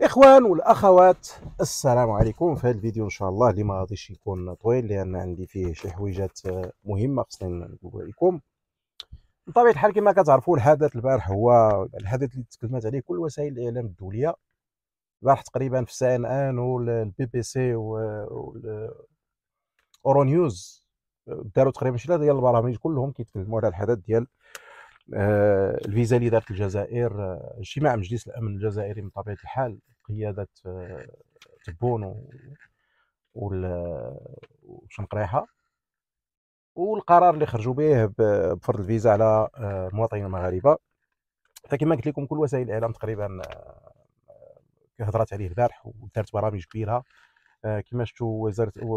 اخوان والاخوات، السلام عليكم. في هذا الفيديو ان شاء الله اللي ما غاديش يكون طويل لان عندي فيه شي حويجات مهمه خصني نقول لكم. بطبيعه الحال كما كتعرفوا الحدث البارح هو الحدث اللي تكلمت عليه كل وسائل الاعلام الدوليه البارح تقريبا في سي ان ان والبي بي سي واورو نيوز. داروا تقريبا شي ثلاثه ديال البرامج كلهم كيتكلموا على الحدث ديال الفيزا اللي دارت الجزائر، اجتماع مجلس الامن الجزائري من طبيعه الحال قياده تبون وشنقريحه، والقرار اللي خرجوا به بفرض الفيزا على المواطنين المغاربه. فكما قلت لكم كل وسائل الاعلام تقريبا هضرات عليه البارح ودارت برامج كبيره. كما شفتوا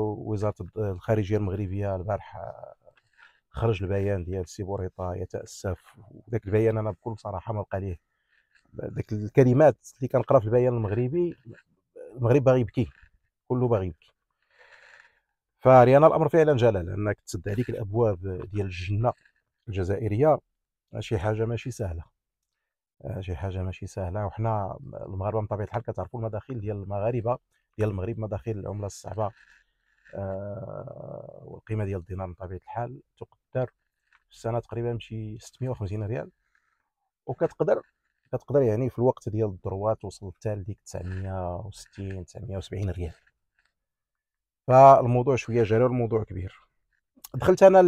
وزاره الخارجيه المغربيه البارح خرج البيان ديال سي بوريطه يتاسف، وذاك البيان انا بكل صراحه ما بقى ليه ذاك الكلمات اللي كنقرا في البيان المغربي. المغرب باغي يبكي، كله باغي يبكي. فلان الامر فعلا جلل انك تسد عليك الابواب ديال الجنه الجزائريه، شي حاجه ماشي سهله، شي حاجه ماشي سهله. وحنا المغاربه من طبيعه الحال كتعرفوا المداخيل ديال المغاربه ديال المغرب، مداخيل العمله الصعبه والقيمه ديال الدينار من طبيعه الحال تقدر في السنه تقريبا بشي 650 ريال، كتقدر يعني في الوقت ديال الذروه توصل حتى لديك 960 970 ريال. فالموضوع شويه جاري والموضوع كبير. دخلت انا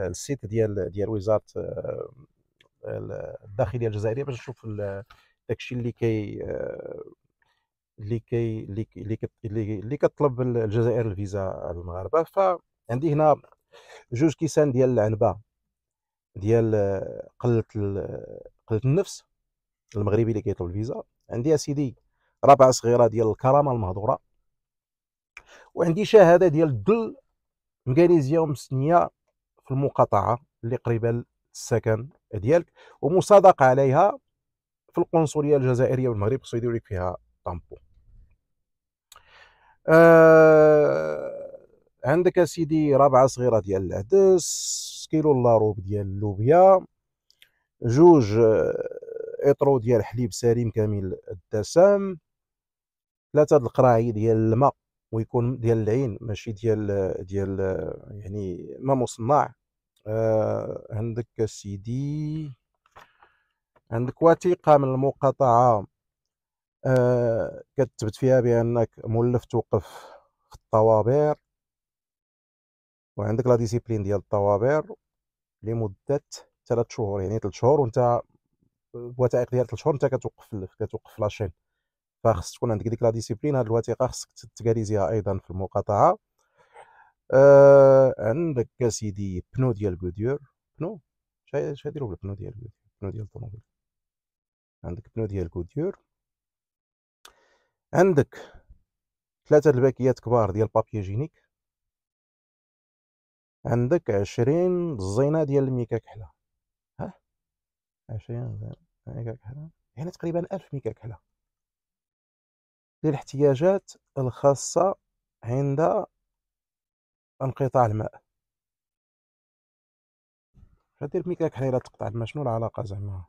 السيت ديال وزاره الداخليه الجزائريه باش نشوف داكشي اللي كطلب الجزائر الفيزا على المغاربه. فعندي هنا جوج كيسان ديال العنبه ديال قله النفس المغربي اللي كيطلب الفيزا. عندي يا سيدي رابعه صغيره ديال الكرامه المهضوره، وعندي شهاده ديال الدل مكاليزيه ومسنيه في المقاطعه اللي قريبه للسكن ديالك، ومصادقه عليها في القنصليه الجزائريه بالمغرب، خصو يديروا لك فيها طامبو. عندك اسيدي رابعه صغيره ديال العدس، كيلو لاروب ديال اللوبيا، جوج اطرو ديال حليب سليم كامل الدسم، ثلاثه د القراعي ديال الماء ويكون ديال العين ماشي ديال يعني ما مصنع. عندك سيدي عندك وثيقه من المقاطعه كتثبت فيها بانك مولف توقف في الطوابير، وعندك لا ديسيبلين ديال الطوابير لمده 3 شهور، يعني 3 شهور وانت بوثائق ديال 3 شهور انت كتوقف لاشين. فخص تكون عندك ديك لا ديسيبلين. هاد الوثيقه خصك تكاليزيها ايضا في المقاطعه. عندك اسيدي بنو ديال كوديور، بنو اش غيديروا بالبنو ديال كوديور؟ بنو ديال الطوموبيل. عندك بنو ديال كوديور، عندك 3 الباكيات كبار ديال بابي جينيك، عندك 20 زينه ديال الميكا كحله. ها 20 زينه ميكا كحله، يعني تقريبا 1000 ميكا كحله للاحتياجات الخاصه عند انقطاع الماء. غدير ميكا كحله الا تقطع الماء؟ شنو العلاقه زعما؟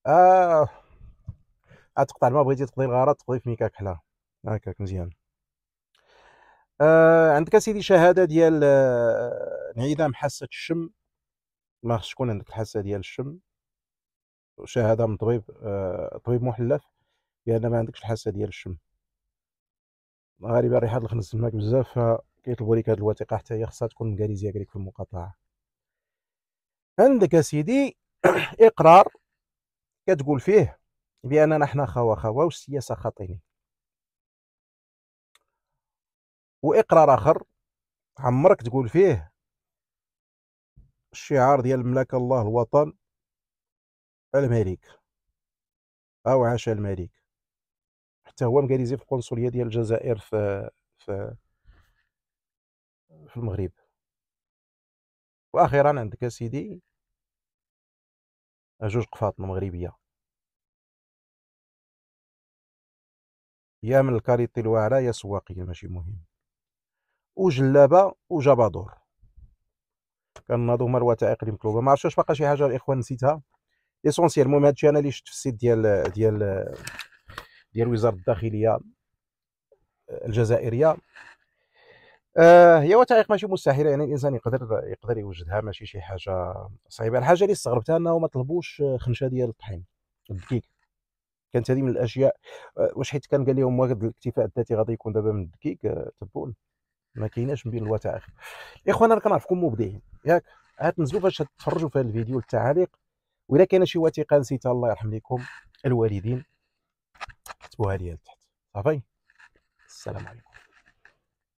اه تقطع الماء، بغيتي تقضي الغرض تقضي في ميكا كحله. هكاك مزيان. عندك اسيدي شهاده ديال انعدام حاسه الشم، ما خصش تكون عندك الحاسه ديال الشم. شهاده من طبيب، طبيب محلف بان ما عندكش الحاسه ديال الشم. غالبا ريحه الخنز تماك بزاف، فكيطلبوا لك هذه الوثيقه حتى هي خصها تكون مكاليزيه كذلك في المقاطعه. عندك اسيدي اقرار كتقول فيه باننا حنا خوا خوا والسياسه خاطيني، واقرار اخر عمرك تقول فيه الشعار ديال المملكه الله الوطن الملك او عاش الملك، حتى هو مكاليزي في القنصليه ديال الجزائر في في المغرب. واخيرا عندك اسيدي جوج قفاط مغربيه، يا من الكاريطي الواعره يا سواقيه ماشي مهم، وجلابه وجبادور. كناضو هما الوثائق اللي مطلوبه. ما عرفتش واش باقا شي حاجه الاخوان نسيتها. ليسونسيال. المهم هادشي انا اللي شفت في السيت ديال وزاره الداخليه الجزائريه. هي وثائق ماشي مستحيله، يعني الانسان يقدر يوجدها، ماشي شي حاجه صعيبه. الحاجه اللي استغربتها انه ما طلبوش خنشه ديال الطحين الدقيق. كانت هذه من الاشياء. واش حيت كان قال لهم واحد الاكتفاء الذاتي غادي يكون دابا من الدقيق؟ تبون ما كايناش من بين الوثائق. يا اخوان انا كنعرفكم مبدعين ياك، عاد تنزلوا فاش تفرجوا في هذا الفيديو التعاليق، وإلا كاينه شي وثيقه نسيتها الله يرحم لكم الوالدين كتبوها لي لتحت صافي. السلام عليكم.